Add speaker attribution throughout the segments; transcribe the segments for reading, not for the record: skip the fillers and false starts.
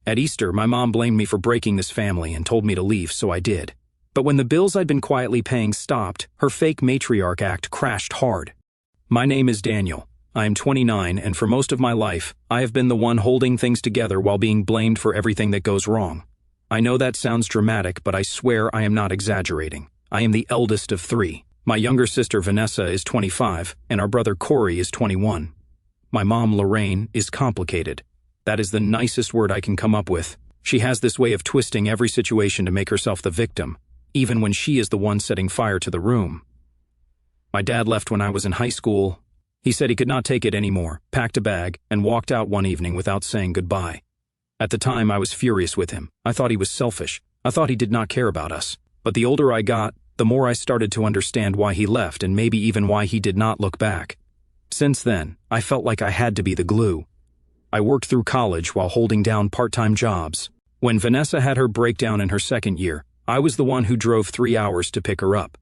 Speaker 1: At Easter, my mom blamed me for breaking this family and told me to leave, so I did. But when the bills I'd been quietly paying stopped, her fake matriarch act crashed hard. My name is Daniel. I am 29, and for most of my life, I have been the one holding things together while being blamed for everything that goes wrong. I know that sounds dramatic, but I swear I am not exaggerating. I am the eldest of 3. My younger sister Vanessa is 25, and our brother Corey is 21. My mom, Lorraine, is complicated. That is the nicest word I can come up with. She has this way of twisting every situation to make herself the victim, even when she is the one setting fire to the room. My dad left when I was in high school. He said he could not take it anymore, packed a bag, and walked out one evening without saying goodbye. At the time, I was furious with him. I thought he was selfish. I thought he did not care about us. But the older I got, the more I started to understand why he left and maybe even why he did not look back. Since then, I felt like I had to be the glue. I worked through college while holding down part-time jobs. When Vanessa had her breakdown in her second year, I was the one who drove 3 hours to pick her up.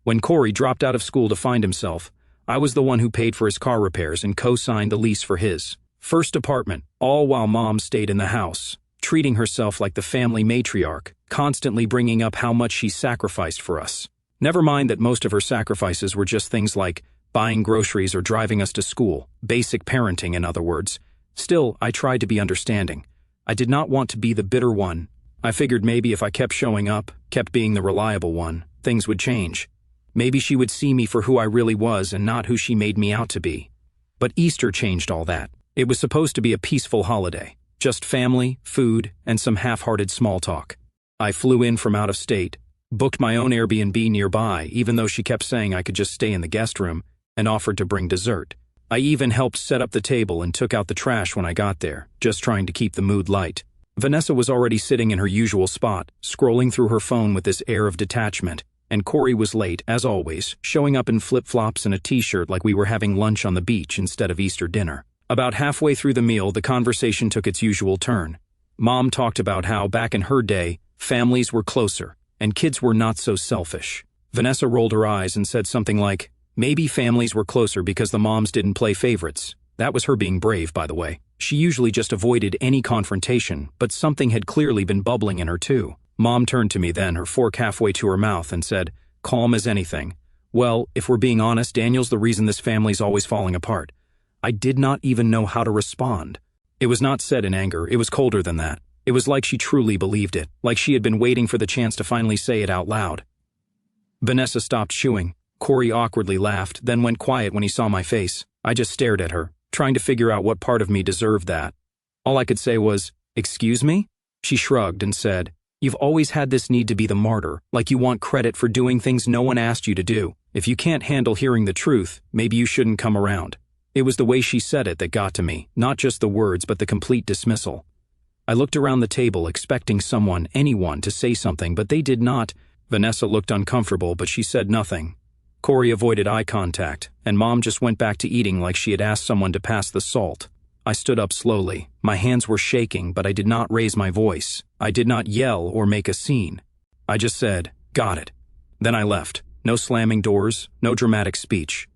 Speaker 1: When Corey dropped out of school to find himself, I was the one who paid for his car repairs and co-signed the lease for his first apartment, all while Mom stayed in the house, treating herself like the family matriarch, constantly bringing up how much she sacrificed for us. Never mind that most of her sacrifices were just things like buying groceries or driving us to school, basic parenting in other words. Still, I tried to be understanding. I did not want to be the bitter one. I figured maybe if I kept showing up, kept being the reliable one, things would change. Maybe she would see me for who I really was and not who she made me out to be. But Easter changed all that. It was supposed to be a peaceful holiday. Just family, food, and some half-hearted small talk. I flew in from out of state, booked my own Airbnb nearby even though she kept saying I could just stay in the guest room, and offered to bring dessert. I even helped set up the table and took out the trash when I got there, just trying to keep the mood light. Vanessa was already sitting in her usual spot, scrolling through her phone with this air of detachment, and Corey was late, as always, showing up in flip-flops and a t-shirt like we were having lunch on the beach instead of Easter dinner. About halfway through the meal, the conversation took its usual turn. Mom talked about how, back in her day, families were closer, and kids were not so selfish. Vanessa rolled her eyes and said something like, maybe families were closer because the moms didn't play favorites. That was her being brave, by the way. She usually just avoided any confrontation, but something had clearly been bubbling in her too. Mom turned to me then, her fork halfway to her mouth, and said, calm as anything. Well, if we're being honest, Daniel's the reason this family's always falling apart. I did not even know how to respond. It was not said in anger, it was colder than that. It was like she truly believed it, like she had been waiting for the chance to finally say it out loud. Vanessa stopped chewing. Corey awkwardly laughed, then went quiet when he saw my face. I just stared at her, trying to figure out what part of me deserved that. All I could say was, excuse me? She shrugged and said, you've always had this need to be the martyr, like you want credit for doing things no one asked you to do. If you can't handle hearing the truth, maybe you shouldn't come around. It was the way she said it that got to me, not just the words but the complete dismissal. I looked around the table expecting someone, anyone, to say something, but they did not. Vanessa looked uncomfortable, but she said nothing. Corey avoided eye contact, and Mom just went back to eating like she had asked someone to pass the salt. I stood up slowly. My hands were shaking, but I did not raise my voice. I did not yell or make a scene. I just said, got it. Then I left. No slamming doors, no dramatic speech.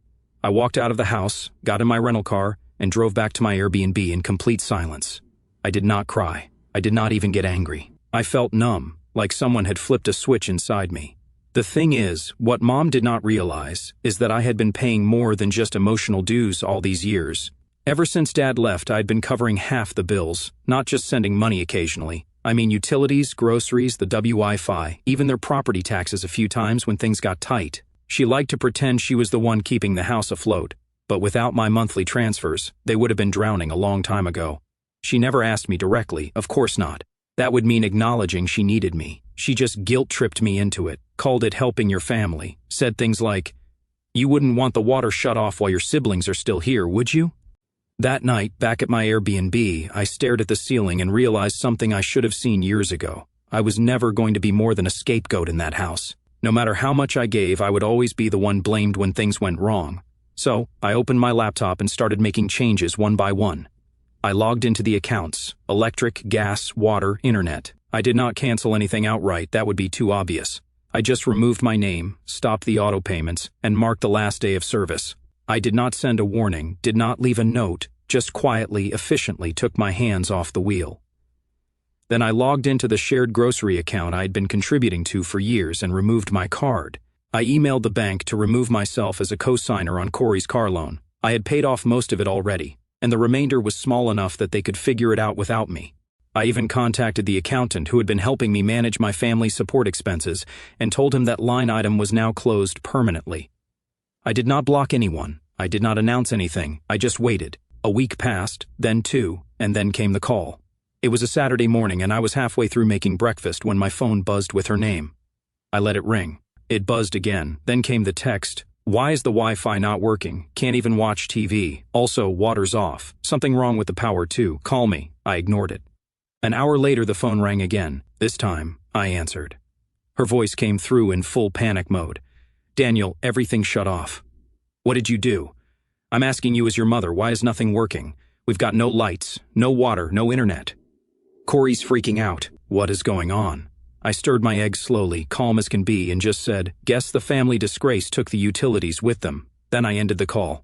Speaker 1: I walked out of the house, got in my rental car, and drove back to my Airbnb in complete silence. I did not cry. I did not even get angry. I felt numb, like someone had flipped a switch inside me. The thing is, what Mom did not realize is that I had been paying more than just emotional dues all these years. Ever since Dad left, I'd been covering half the bills, not just sending money occasionally. I mean utilities, groceries, the Wi-Fi, even their property taxes a few times when things got tight. She liked to pretend she was the one keeping the house afloat, but without my monthly transfers, they would have been drowning a long time ago. She never asked me directly, of course not. That would mean acknowledging she needed me. She just guilt-tripped me into it, called it helping your family, said things like, you wouldn't want the water shut off while your siblings are still here, would you? That night, back at my Airbnb, I stared at the ceiling and realized something I should have seen years ago. I was never going to be more than a scapegoat in that house. No matter how much I gave, I would always be the one blamed when things went wrong. So, I opened my laptop and started making changes one by one. I logged into the accounts: electric, gas, water, internet. I did not cancel anything outright, that would be too obvious. I just removed my name, stopped the auto payments, and marked the last day of service. I did not send a warning, did not leave a note, just quietly, efficiently took my hands off the wheel. Then I logged into the shared grocery account I had been contributing to for years and removed my card. I emailed the bank to remove myself as a co-signer on Corey's car loan. I had paid off most of it already, and the remainder was small enough that they could figure it out without me. I even contacted the accountant who had been helping me manage my family support expenses and told him that line item was now closed permanently. I did not block anyone. I did not announce anything. I just waited. A week passed, then two, and then came the call. It was a Saturday morning and I was halfway through making breakfast when my phone buzzed with her name. I let it ring. It buzzed again, then came the text. Why is the Wi-Fi not working? Can't even watch TV. Also, water's off. Something wrong with the power too. Call me. I ignored it. An hour later the phone rang again. This time, I answered. Her voice came through in full panic mode. Daniel, everything shut off. What did you do? I'm asking you as your mother, why is nothing working? We've got no lights, no water, no internet. Corey's freaking out. What is going on? I stirred my eggs slowly, calm as can be, and just said, guess the family disgrace took the utilities with them. Then I ended the call.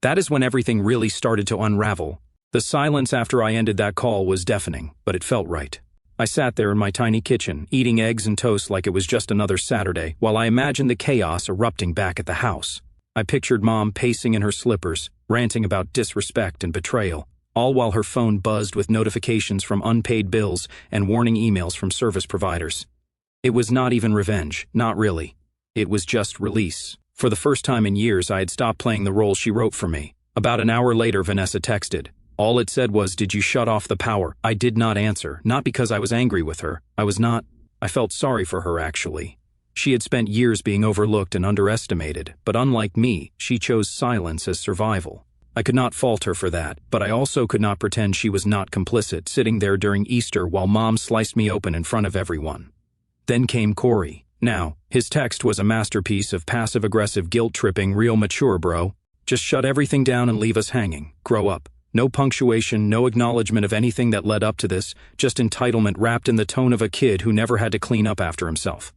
Speaker 1: That is when everything really started to unravel. The silence after I ended that call was deafening, but it felt right. I sat there in my tiny kitchen, eating eggs and toast like it was just another Saturday, while I imagined the chaos erupting back at the house. I pictured Mom pacing in her slippers, ranting about disrespect and betrayal, all while her phone buzzed with notifications from unpaid bills and warning emails from service providers. It was not even revenge, not really. It was just release. For the first time in years, I had stopped playing the role she wrote for me. About an hour later, Vanessa texted. All it said was, did you shut off the power? I did not answer, not because I was angry with her. I felt sorry for her, actually. She had spent years being overlooked and underestimated, but unlike me, she chose silence as survival. I could not fault her for that, but I also could not pretend she was not complicit, sitting there during Easter while Mom sliced me open in front of everyone. Then came Corey. Now, his text was a masterpiece of passive-aggressive guilt-tripping, real mature, bro. Just shut everything down and leave us hanging. Grow up. No punctuation, no acknowledgement of anything that led up to this, just entitlement wrapped in the tone of a kid who never had to clean up after himself.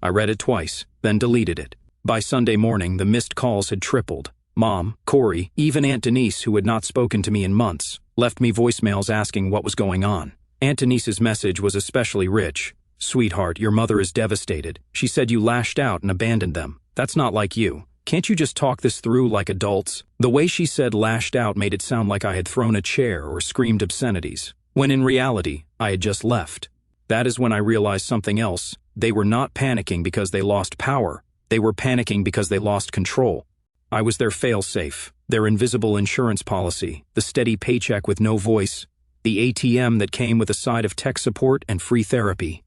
Speaker 1: I read it twice, then deleted it. By Sunday morning, the missed calls had tripled. Mom, Corey, even Aunt Denise, who had not spoken to me in months, left me voicemails asking what was going on. Aunt Denise's message was especially rich. Sweetheart, your mother is devastated. She said you lashed out and abandoned them. That's not like you. Can't you just talk this through like adults? The way she said lashed out made it sound like I had thrown a chair or screamed obscenities, when in reality, I had just left. That is when I realized something else. They were not panicking because they lost power. They were panicking because they lost control. I was their fail-safe, their invisible insurance policy, the steady paycheck with no voice, the ATM that came with a side of tech support and free therapy.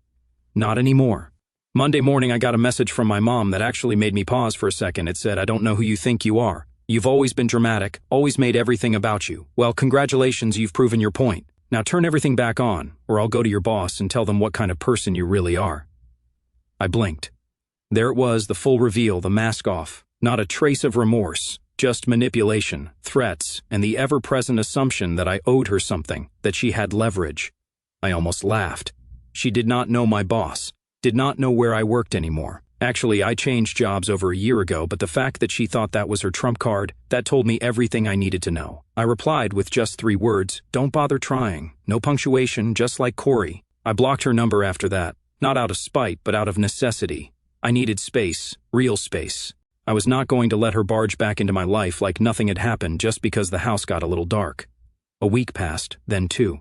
Speaker 1: Not anymore. Monday morning, I got a message from my mom that actually made me pause for a second. It said, I don't know who you think you are. You've always been dramatic, always made everything about you. Well, congratulations, you've proven your point. Now turn everything back on, or I'll go to your boss and tell them what kind of person you really are. I blinked. There it was, the full reveal, the mask off. Not a trace of remorse, just manipulation, threats, and the ever-present assumption that I owed her something, that she had leverage. I almost laughed. She did not know my boss, did not know where I worked anymore. Actually, I changed jobs over a year ago, but the fact that she thought that was her trump card, that told me everything I needed to know. I replied with just 3 words, don't bother trying. No punctuation, just like Corey. I blocked her number after that, not out of spite, but out of necessity. I needed space, real space. I was not going to let her barge back into my life like nothing had happened just because the house got a little dark. A week passed, then 2.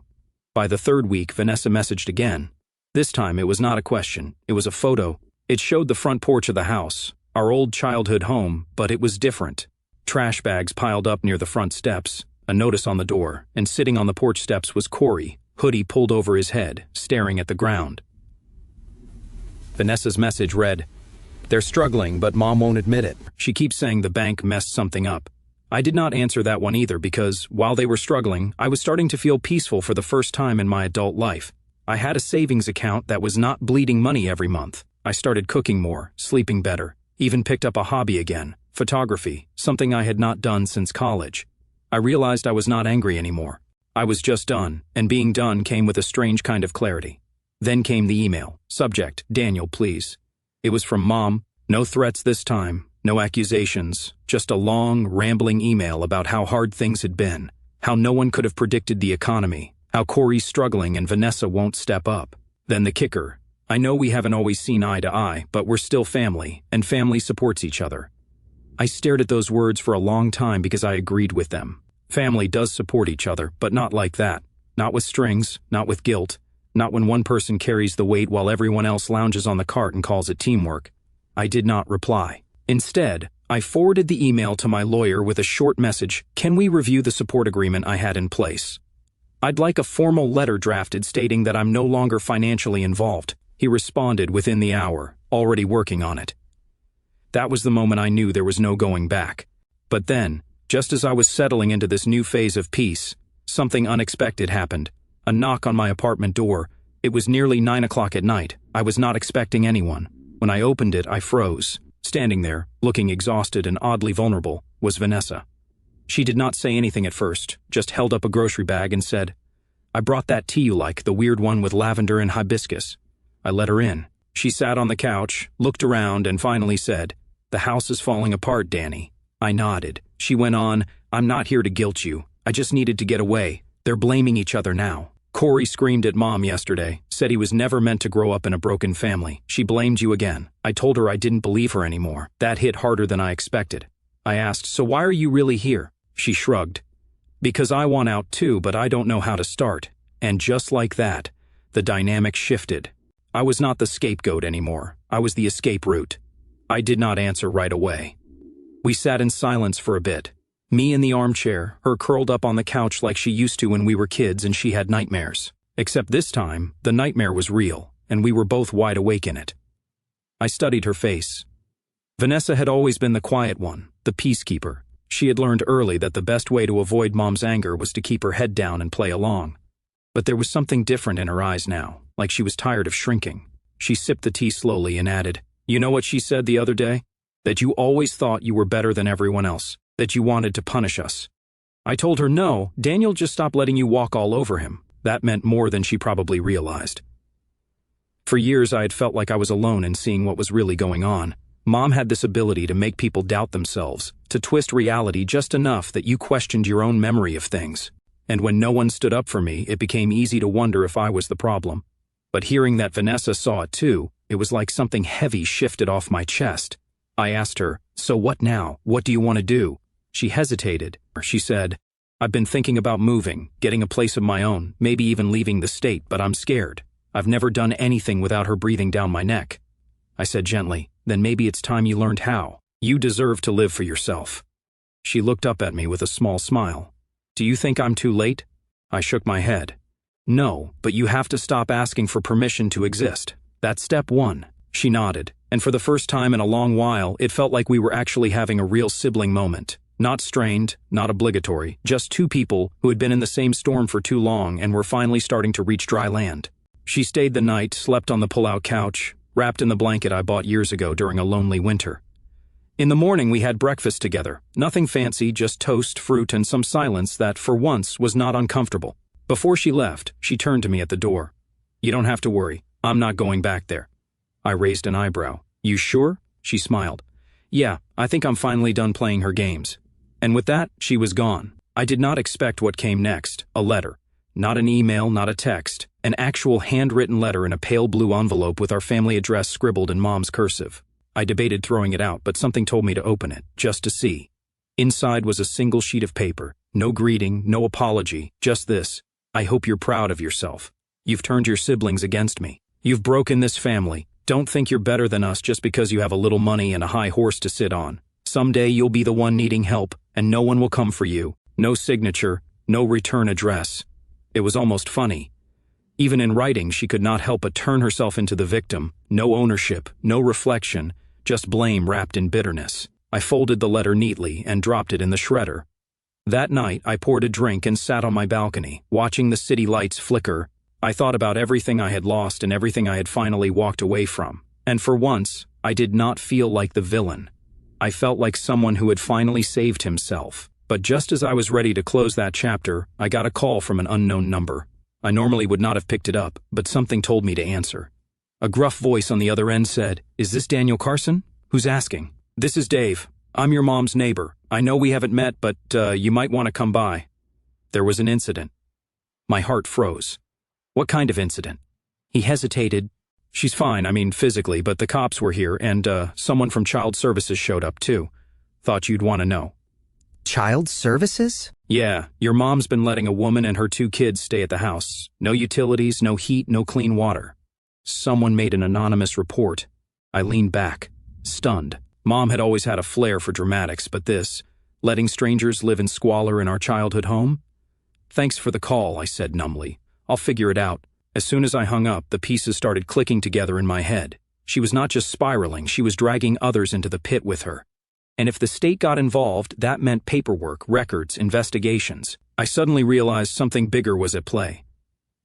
Speaker 1: By the 3rd week, Vanessa messaged again. This time, it was not a question, it was a photo. It showed the front porch of the house, our old childhood home, but it was different. Trash bags piled up near the front steps, a notice on the door, and sitting on the porch steps was Corey, hoodie pulled over his head, staring at the ground. Vanessa's message read, they're struggling, but Mom won't admit it. She keeps saying the bank messed something up. I did not answer that one either because, while they were struggling, I was starting to feel peaceful for the first time in my adult life. I had a savings account that was not bleeding money every month. I started cooking more, sleeping better, even picked up a hobby again, photography, something I had not done since college. I realized I was not angry anymore. I was just done, and being done came with a strange kind of clarity. Then came the email. Subject, Daniel, please. It was from Mom. No threats this time, no accusations, just a long, rambling email about how hard things had been, how no one could have predicted the economy, How Corey's struggling and Vanessa won't step up. Then the kicker. I know we haven't always seen eye to eye, but we're still family, and family supports each other. I stared at those words for a long time because I agreed with them. Family does support each other, but not like that. Not with strings, not with guilt, not when one person carries the weight while everyone else lounges on the cart and calls it teamwork. I did not reply. Instead, I forwarded the email to my lawyer with a short message: can we review the support agreement I had in place? I'd like a formal letter drafted stating that I'm no longer financially involved. He responded within the hour, already working on it. That was the moment I knew there was no going back. But then, just as I was settling into this new phase of peace, something unexpected happened. A knock on my apartment door. It was nearly 9 o'clock at night. I was not expecting anyone. When I opened it, I froze. Standing there, looking exhausted and oddly vulnerable, was Vanessa. She did not say anything at first, just held up a grocery bag and said, "I brought that tea you like, the weird one with lavender and hibiscus." I let her in. She sat on the couch, looked around, and finally said, "The house is falling apart, Danny." I nodded. She went on, "I'm not here to guilt you. I just needed to get away. They're blaming each other now. Corey screamed at Mom yesterday, said he was never meant to grow up in a broken family. She blamed you again." I told her I didn't believe her anymore. That hit harder than I expected. I asked, "So why are you really here?" She shrugged. "Because I want out too, but I don't know how to start." And just like that, the dynamic shifted. I was not the scapegoat anymore. I was the escape route. I did not answer right away. We sat in silence for a bit. Me in the armchair, her curled up on the couch like she used to when we were kids and she had nightmares. Except this time, the nightmare was real, and we were both wide awake in it. I studied her face. Vanessa had always been the quiet one, the peacekeeper. She had learned early that the best way to avoid Mom's anger was to keep her head down and play along. But there was something different in her eyes now, like she was tired of shrinking. She sipped the tea slowly and added, "You know what she said the other day? That you always thought you were better than everyone else, that you wanted to punish us." I told her, "No, Daniel just stopped letting you walk all over him." That meant more than she probably realized. For years I had felt like I was alone in seeing what was really going on. Mom had this ability to make people doubt themselves, to twist reality just enough that you questioned your own memory of things. And when no one stood up for me, it became easy to wonder if I was the problem. But hearing that Vanessa saw it too, it was like something heavy shifted off my chest. I asked her, "So what now? What do you want to do?" She hesitated. She said, "I've been thinking about moving, getting a place of my own, maybe even leaving the state, but I'm scared. I've never done anything without her breathing down my neck." I said gently, "Then maybe it's time you learned how. You deserve to live for yourself." She looked up at me with a small smile. "Do you think I'm too late?" I shook my head. "No, but you have to stop asking for permission to exist. That's step one." She nodded, and for the first time in a long while, it felt like we were actually having a real sibling moment. Not strained, not obligatory, just two people who had been in the same storm for too long and were finally starting to reach dry land. She stayed the night, slept on the pull-out couch, wrapped in the blanket I bought years ago during a lonely winter. In the morning we had breakfast together. Nothing fancy, just toast, fruit, and some silence that, for once, was not uncomfortable. Before she left, she turned to me at the door. "You don't have to worry. I'm not going back there." I raised an eyebrow. "You sure?" She smiled. "Yeah, I think I'm finally done playing her games." And with that, she was gone. I did not expect what came next, a letter. Not an email, not a text. An actual handwritten letter in a pale blue envelope with our family address scribbled in Mom's cursive. I debated throwing it out, but something told me to open it, just to see. Inside was a single sheet of paper. No greeting, no apology, just this: "I hope you're proud of yourself. You've turned your siblings against me. You've broken this family. Don't think you're better than us just because you have a little money and a high horse to sit on. Someday you'll be the one needing help, and no one will come for you. No signature, no return address." It was almost funny. Even in writing, she could not help but turn herself into the victim. No ownership, no reflection, just blame wrapped in bitterness. I folded the letter neatly and dropped it in the shredder. That night, I poured a drink and sat on my balcony, watching the city lights flicker. I thought about everything I had lost and everything I had finally walked away from. And for once, I did not feel like the villain. I felt like someone who had finally saved himself. But just as I was ready to close that chapter, I got a call from an unknown number. I normally would not have picked it up, but something told me to answer. A gruff voice on the other end said, "Is this Daniel Carson? Who's asking?" "This is Dave. I'm your mom's neighbor. I know we haven't met, but you might want to come by." There was an incident. My heart froze. What kind of incident? He hesitated. She's fine, I mean physically, but the cops were here and, someone from Child Services showed up too. Thought you'd want to know.
Speaker 2: Child Services?
Speaker 1: Yeah, your mom's been letting a woman and her 2 kids stay at the house. No utilities, no heat, no clean water. Someone made an anonymous report. I leaned back, stunned. Mom had always had a flair for dramatics, but this, letting strangers live in squalor in our childhood home? Thanks for the call, I said numbly. I'll figure it out. As soon as I hung up, the pieces started clicking together in my head. She was not just spiraling, she was dragging others into the pit with her. And if the state got involved, that meant paperwork, records, investigations. I suddenly realized something bigger was at play.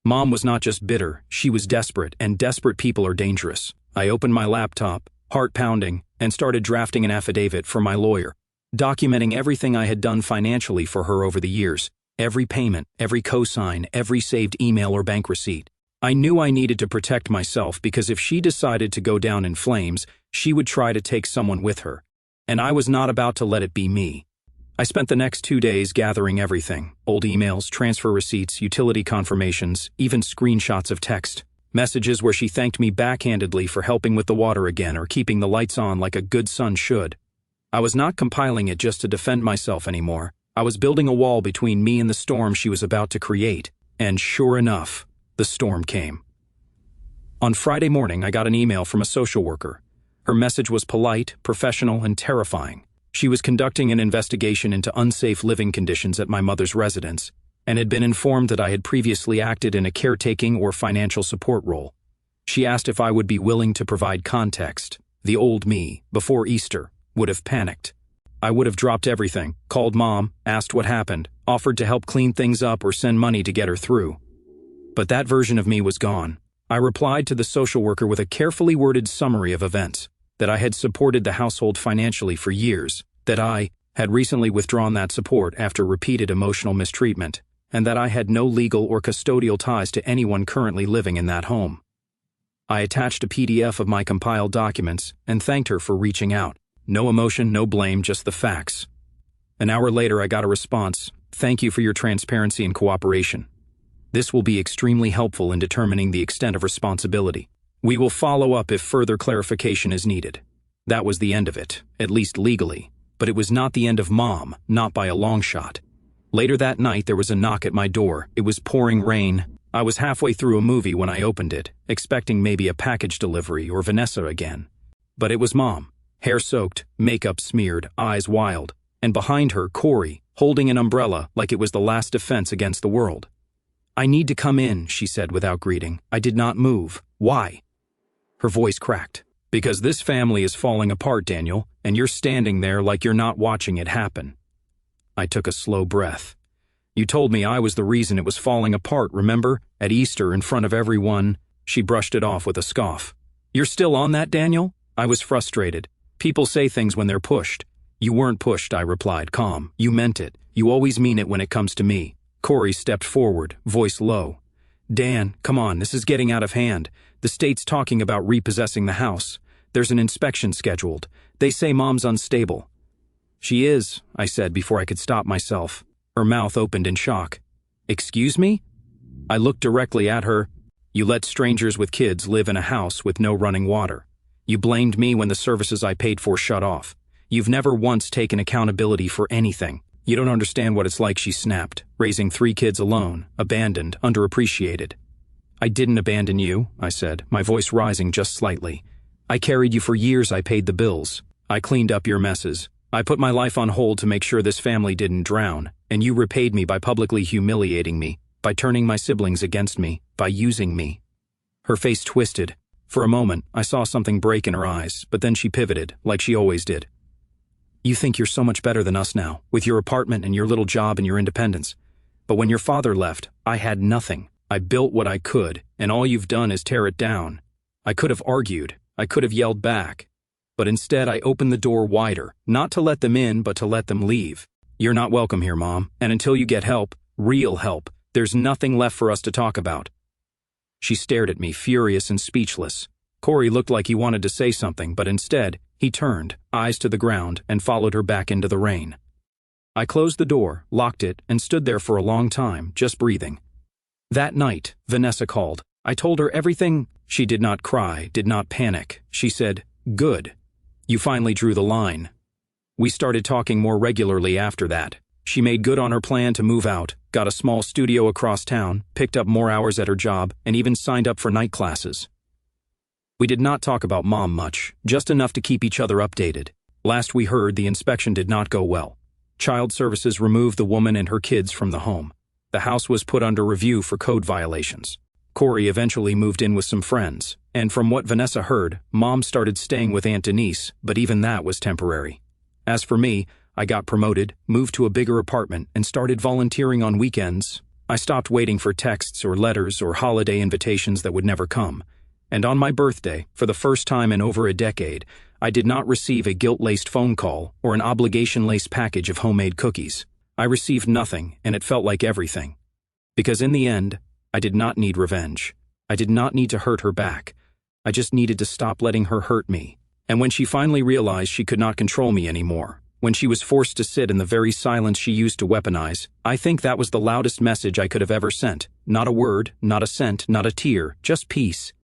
Speaker 1: Mom was not just bitter, she was desperate, and desperate people are dangerous. I opened my laptop, heart pounding, and started drafting an affidavit for my lawyer, documenting everything I had done financially for her over the years, every payment, every cosign, every saved email or bank receipt. I knew I needed to protect myself because if she decided to go down in flames, she would try to take someone with her. And I was not about to let it be me. I spent the next 2 days gathering everything: old emails, transfer receipts, utility confirmations, even screenshots of text. Messages where she thanked me backhandedly for helping with the water again or keeping the lights on like a good son should. I was not compiling it just to defend myself anymore. I was building a wall between me and the storm she was about to create. And sure enough, the storm came. On Friday morning, I got an email from a social worker. Her message was polite, professional, and terrifying. She was conducting an investigation into unsafe living conditions at my mother's residence, and had been informed that I had previously acted in a caretaking or financial support role. She asked if I would be willing to provide context. The old me, before Easter, would have panicked. I would have dropped everything, called Mom, asked what happened, offered to help clean things up or send money to get her through. But that version of me was gone. I replied to the social worker with a carefully worded summary of events, that I had supported the household financially for years, that I had recently withdrawn that support after repeated emotional mistreatment, and that I had no legal or custodial ties to anyone currently living in that home. I attached a PDF of my compiled documents and thanked her for reaching out. No emotion, no blame, just the facts. An hour later, I got a response: "Thank you for your transparency and cooperation. This will be extremely helpful in determining the extent of responsibility. We will follow up if further clarification is needed." That was the end of it, at least legally, but it was not the end of Mom, not by a long shot. Later that night, there was a knock at my door. It was pouring rain. I was halfway through a movie when I opened it, expecting maybe a package delivery or Vanessa again. But it was Mom, hair soaked, makeup smeared, eyes wild, and behind her, Corey, holding an umbrella like it was the last defense against the world. "I need to come in," she said without greeting. I did not move. "Why?" Her voice cracked. "Because this family is falling apart, Daniel, and you're standing there like you're not watching it happen." I took a slow breath. "You told me I was the reason it was falling apart, remember? At Easter, in front of everyone." She brushed it off with a scoff. "You're still on that, Daniel?" I was frustrated. "People say things when they're pushed." "You weren't pushed," I replied, calm. "You meant it. You always mean it when it comes to me." Corey stepped forward, voice low. "Dan, come on, this is getting out of hand. The state's talking about repossessing the house. There's an inspection scheduled. They say Mom's unstable." "She is," I said before I could stop myself. Her mouth opened in shock. "Excuse me?" I looked directly at her. "You let strangers with kids live in a house with no running water. You blamed me when the services I paid for shut off. You've never once taken accountability for anything. You don't understand what it's like," she snapped, raising 3 kids alone, abandoned, underappreciated. "I didn't abandon you," I said, my voice rising just slightly. "I carried you for years. I paid the bills. I cleaned up your messes. I put my life on hold to make sure this family didn't drown, and you repaid me by publicly humiliating me, by turning my siblings against me, by using me." Her face twisted. For a moment, I saw something break in her eyes, but then she pivoted, like she always did. "You think you're so much better than us now, with your apartment and your little job and your independence. But when your father left, I had nothing. I built what I could, and all you've done is tear it down. I could have argued. I could have yelled back. But instead, I opened the door wider, not to let them in, but to let them leave. You're not welcome here, Mom, and until you get help, real help, there's nothing left for us to talk about." She stared at me, furious and speechless. Corey looked like he wanted to say something, but instead, he turned, eyes to the ground, and followed her back into the rain. I closed the door, locked it, and stood there for a long time, just breathing. That night, Vanessa called. I told her everything. She did not cry, did not panic. She said, "Good. You finally drew the line." We started talking more regularly after that. She made good on her plan to move out, got a small studio across town, picked up more hours at her job, and even signed up for night classes. We did not talk about Mom much, just enough to keep each other updated. Last we heard, the inspection did not go well. Child Services removed the woman and her kids from the home. The house was put under review for code violations. Corey eventually moved in with some friends, and from what Vanessa heard, Mom started staying with Aunt Denise, but even that was temporary. As for me, I got promoted, moved to a bigger apartment, and started volunteering on weekends. I stopped waiting for texts or letters or holiday invitations that would never come. And on my birthday, for the first time in over a decade, I did not receive a guilt-laced phone call or an obligation-laced package of homemade cookies. I received nothing, and it felt like everything. Because in the end, I did not need revenge. I did not need to hurt her back. I just needed to stop letting her hurt me. And when she finally realized she could not control me anymore, when she was forced to sit in the very silence she used to weaponize, I think that was the loudest message I could have ever sent. Not a word, not a cent, not a tear, just peace.